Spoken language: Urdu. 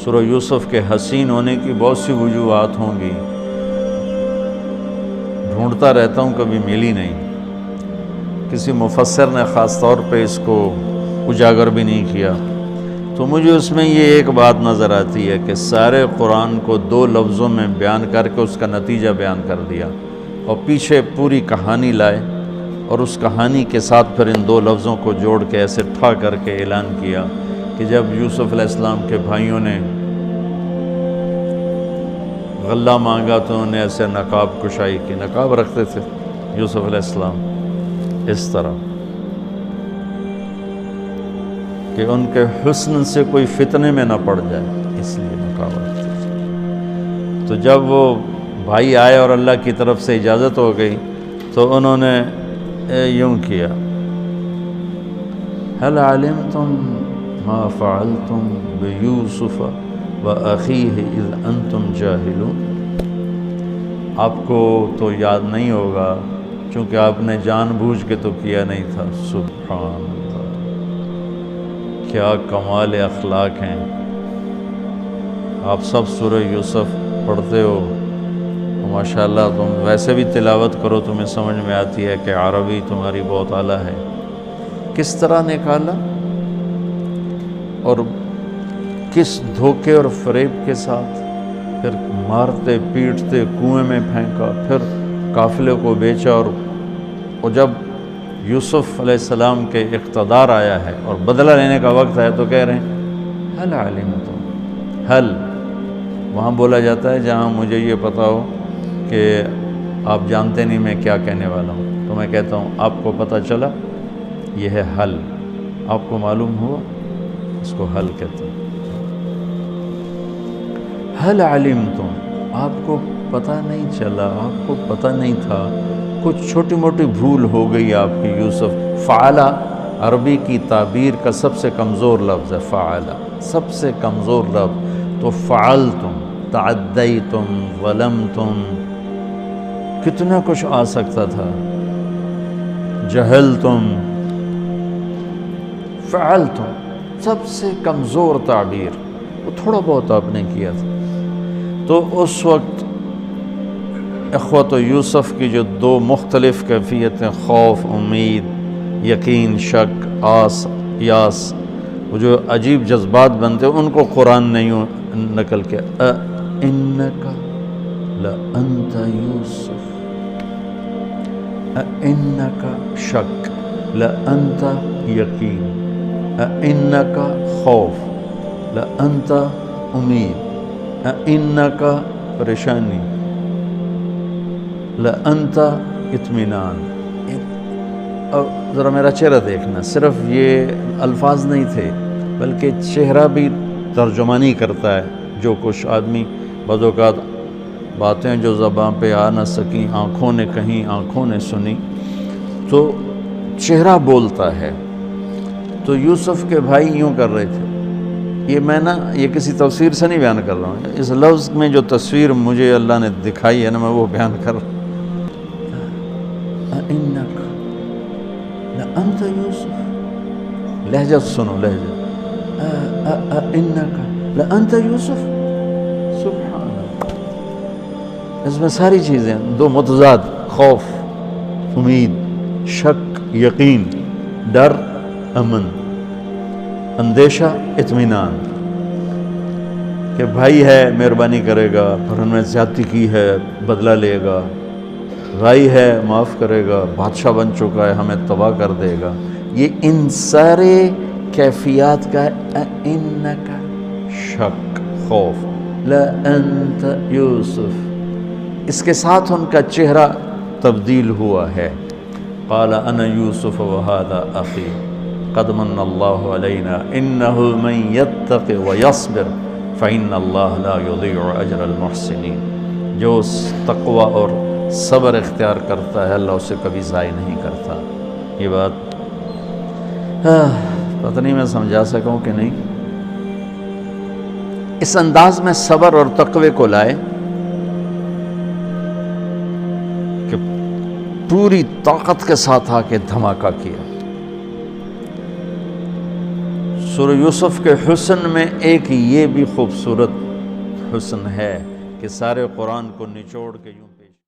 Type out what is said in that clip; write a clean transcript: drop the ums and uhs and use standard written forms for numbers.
سورہ یوسف کے حسین ہونے کی بہت سی وجوہات ہوں گی، ڈھونڈتا رہتا ہوں، کبھی ملی نہیں۔ کسی مفسر نے خاص طور پہ اس کو اجاگر بھی نہیں کیا، تو مجھے اس میں یہ ایک بات نظر آتی ہے کہ سارے قرآن کو 2 لفظوں میں بیان کر کے اس کا نتیجہ بیان کر دیا، اور پیچھے پوری کہانی لائے، اور اس کہانی کے ساتھ پھر ان 2 لفظوں کو جوڑ کے ایسے ٹھا کر کے اعلان کیا کہ جب یوسف علیہ السلام کے بھائیوں نے غلہ مانگا تو انہوں نے ایسے نقاب کشائی کی، نقاب رکھتے تھے یوسف علیہ السلام اس طرح کہ ان کے حسن سے کوئی فتنے میں نہ پڑ جائے، اس لیے نقاب رکھتے تھے۔ تو جب وہ بھائی آئے اور اللہ کی طرف سے اجازت ہو گئی تو انہوں نے یوں کیا، هل علمتم ما فعلتم بیوسف وأخیہ اذ انتم جاہلون؟ آپ کو تو یاد نہیں ہوگا چونکہ آپ نے جان بوجھ کے تو کیا نہیں تھا۔ سبحان اللہ، کیا کمال اخلاق ہیں۔ آپ سب سورہ یوسف پڑھتے ہو، ماشاءاللہ تم ویسے بھی تلاوت کرو تمہیں سمجھ میں آتی ہے کہ عربی تمہاری بہت اعلیٰ ہے۔ کس طرح نکالا اور کس دھوکے اور فریب کے ساتھ، پھر مارتے پیٹتے کنویں میں پھینکا، پھر قافلے کو بیچا، اور جب یوسف علیہ السلام کے اقتدار آیا ہے اور بدلہ لینے کا وقت ہے تو کہہ رہے ہیں حل علمتم، حل وہاں بولا جاتا ہے جہاں مجھے یہ پتہ ہو کہ آپ جانتے نہیں میں کیا کہنے والا ہوں، تو میں کہتا ہوں آپ کو پتہ چلا، یہ ہے حل، آپ کو معلوم ہوا، اس کو حل کہتے ہیں۔ حل علمتم، آپ کو پتہ نہیں چلا، آپ کو پتہ نہیں تھا، کچھ چھوٹی موٹی بھول ہو گئی آپ کی یوسف۔ فعلا عربی کی تعبیر کا سب سے کمزور لفظ ہے، فعلا سب سے کمزور لفظ، تو فعلتم، تعدیتم، ظلمتم، کتنا کچھ آ سکتا تھا، جہلتم، فعلتم سب سے کمزور تعبیر، وہ تھوڑا بہت آپ نے کیا تھا۔ تو اس وقت اخوت یوسف کی جو 2 مختلف کیفیتیں، خوف، امید، یقین، شک، آس، یاس، وہ جو عجیب جذبات بنتے ان کو قرآن نے یوں نقل کیا، اِنَّكَ لَأَنْتَ يُوسُف، اِنَّكَ شک، لَأَنْتَ یقین، اِنَّكَ خوف، لَأَنْتَ امید، اِنَّكَ پریشانی، لَأَنْتَ اطمینان۔ اور ذرا میرا چہرہ دیکھنا، صرف یہ الفاظ نہیں تھے بلکہ چہرہ بھی ترجمانی کرتا ہے۔ جو کچھ آدمی بعض اوقات باتیں جو زبان پہ آ نہ سکیں، آنکھوں نے کہیں، آنکھوں نے سنی، تو چہرہ بولتا ہے۔ تو یوسف کے بھائی یوں کر رہے تھے، یہ کسی تفسیر سے نہیں بیان کر رہا ہوں، اس لفظ میں جو تصویر مجھے اللہ نے دکھائی ہے نا، میں وہ بیان کر رہا ہوں۔ اِنَّكَ لَأَنْتَ یوسف، لہجہ سنو، لہجہ، اِنَّكَ لَأَنْتَ یوسف، سبحان اللہ۔ اس میں ساری چیزیں 2 متضاد، خوف، امید، شک، یقین، ڈر، امن، اندیشہ، اطمینان، کہ بھائی ہے مہربانی کرے گا، پر ہم نے زیادتی کی ہے بدلہ لے گا، بھائی ہے معاف کرے گا، بادشاہ بن چکا ہے ہمیں تباہ کر دے گا۔ یہ ان سارے کیفیات کا اِنَّكَ شک، خوف، لَأَنْتَ یوسف، اس کے ساتھ ان کا چہرہ تبدیل ہوا ہے۔ قال انا یوسف وہذا اخی قد من اللہ علینا انہ من یتق ویصبر فإن اللہ لا یضیع اجر المحسنین۔ جو تقوی اور صبر اختیار کرتا ہے اللہ اسے کبھی ضائع نہیں کرتا۔ یہ بات پتہ نہیں میں سمجھا سکوں کہ نہیں۔ اس انداز میں صبر اور تقوی کو لائے کہ پوری طاقت کے ساتھ آ کے دھماکہ کیا۔ سورہ یوسف کے حسن میں ایک یہ بھی خوبصورت حسن ہے کہ سارے قرآن کو نچوڑ کے یوں